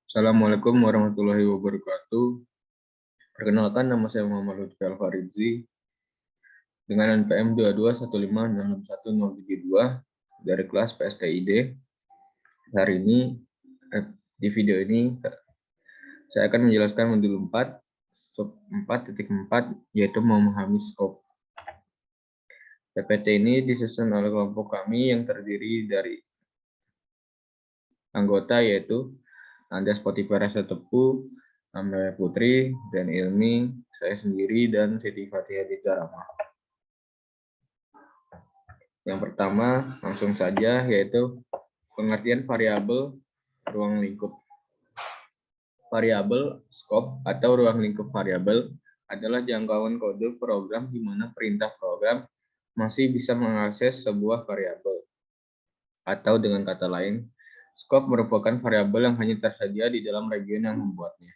Assalamualaikum warahmatullahi wabarakatuh. Perkenalkan, nama saya Muhammad Lutfi Alfaridzi dengan NPM 221561072 dari kelas PSTID. Hari ini di video ini saya akan menjelaskan modul 4 sub 4.4 yaitu memahami skop. PPT ini disusun oleh kelompok kami yang terdiri dari anggota yaitu Anda Spotify Rasa Tepu, Amel Putri, dan Ilmi, saya sendiri, dan Siti Fatihah Ditarama. Yang pertama, langsung saja, yaitu pengertian variabel ruang lingkup. Variabel skop atau ruang lingkup variabel adalah jangkauan kode program di mana perintah program masih bisa mengakses sebuah variabel. Atau dengan kata lain, skop merupakan variabel yang hanya tersedia di dalam region yang membuatnya.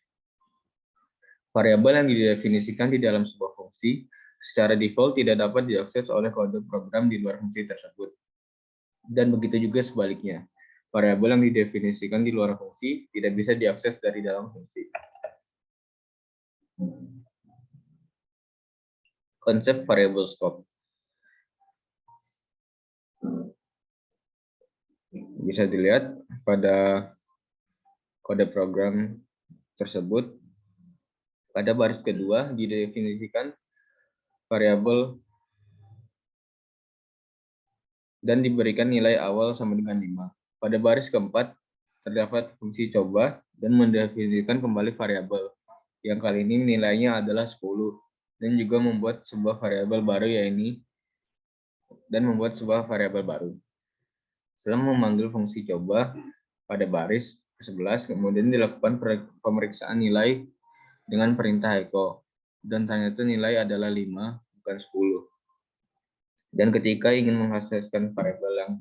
Variabel yang didefinisikan di dalam sebuah fungsi secara default tidak dapat diakses oleh kode program di luar fungsi tersebut. Dan begitu juga sebaliknya. Variabel yang didefinisikan di luar fungsi tidak bisa diakses dari dalam fungsi. Konsep variabel scope. Bisa dilihat pada kode program tersebut. Pada baris kedua didefinisikan variabel dan diberikan nilai awal sama dengan 5. Pada baris keempat terdapat fungsi coba dan mendefinisikan kembali variabel yang kali ini nilainya adalah 10 dan juga membuat sebuah variabel baru baru. Setelah memanggil fungsi coba pada baris ke-11 kemudian dilakukan pemeriksaan nilai dengan perintah echo dan ternyata nilai adalah 5 bukan 10. Dan ketika ingin menghasilkan variabel yang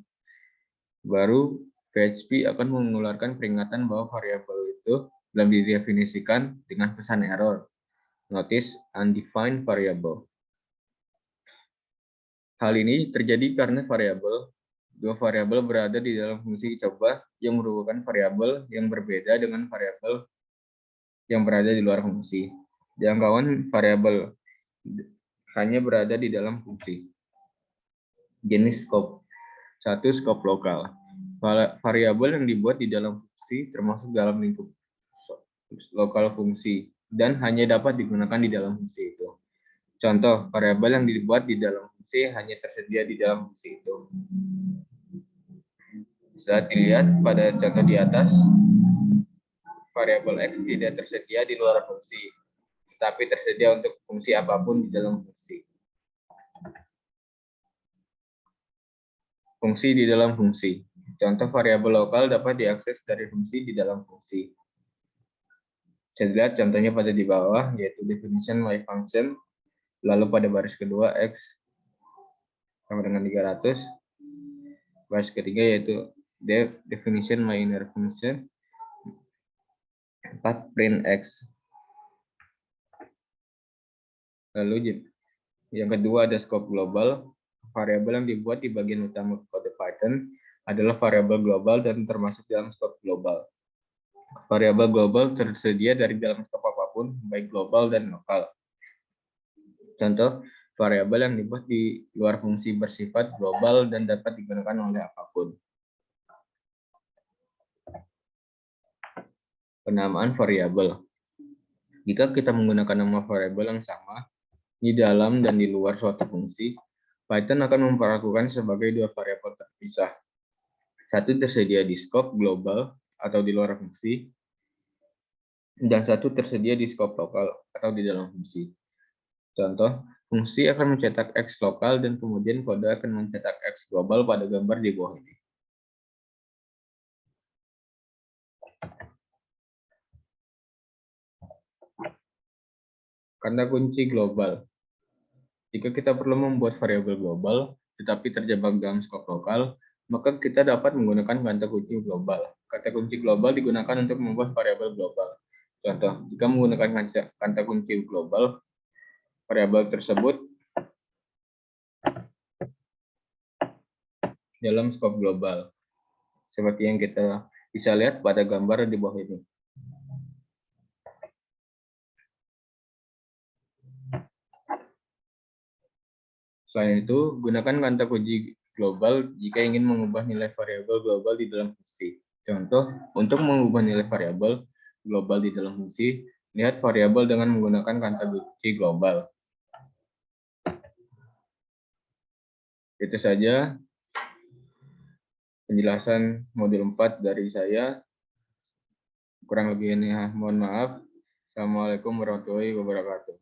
baru, PHP akan mengeluarkan peringatan bahwa variabel itu belum didefinisikan dengan pesan error. Notice undefined variable. Hal ini terjadi karena dua variabel berada di dalam fungsi coba yang merupakan variabel yang berbeda dengan variabel yang berada di luar fungsi. Jangkauan variabel hanya berada di dalam fungsi. Jenis skop. 1. Skop lokal. Variabel yang dibuat di dalam fungsi termasuk dalam lingkup lokal fungsi dan hanya dapat digunakan di dalam fungsi itu. Contoh, variabel yang dibuat di dalam fungsi hanya tersedia di dalam fungsi itu. Bisa dilihat pada contoh di atas, variabel X tidak tersedia di luar fungsi, tetapi tersedia untuk fungsi apapun di dalam fungsi. Fungsi di dalam fungsi. Contoh variabel lokal dapat diakses dari fungsi di dalam fungsi. Bisa dilihat contohnya pada di bawah, yaitu definition my function, lalu pada baris kedua X sama dengan 300, baris ketiga yaitu definition my inner function, 4 print X. Lalu yang kedua ada scope global. Variabel yang dibuat di bagian utama kode Python adalah variabel global dan termasuk dalam scope global. Variabel global tersedia dari dalam scope apapun, baik global dan lokal. Contoh, variabel yang dibuat di luar fungsi bersifat global dan dapat digunakan oleh apapun. Penamaan variabel. Jika kita menggunakan nama variabel yang sama di dalam dan di luar suatu fungsi, Python akan memperlakukan sebagai dua variabel terpisah. Satu tersedia di scope global atau di luar fungsi, dan satu tersedia di scope lokal atau di dalam fungsi. Contoh, fungsi akan mencetak X lokal dan kemudian kode akan mencetak X global pada gambar di bawah ini. Kata kunci global. Jika kita perlu membuat variabel global, tetapi terjebak dalam skop lokal, maka kita dapat menggunakan kata kunci global. Kata kunci global digunakan untuk membuat variabel global. Contoh, jika menggunakan kata kunci global, variabel tersebut dalam skop global. Seperti yang kita bisa lihat pada gambar di bawah ini. Selain itu, gunakan kata kunci global jika ingin mengubah nilai variabel global di dalam fungsi. Contoh, untuk mengubah nilai variabel global di dalam fungsi, lihat variabel dengan menggunakan kata kunci global. Itu saja penjelasan modul 4 dari saya. Kurang lebihnya mohon maaf. Assalamualaikum warahmatullahi wabarakatuh.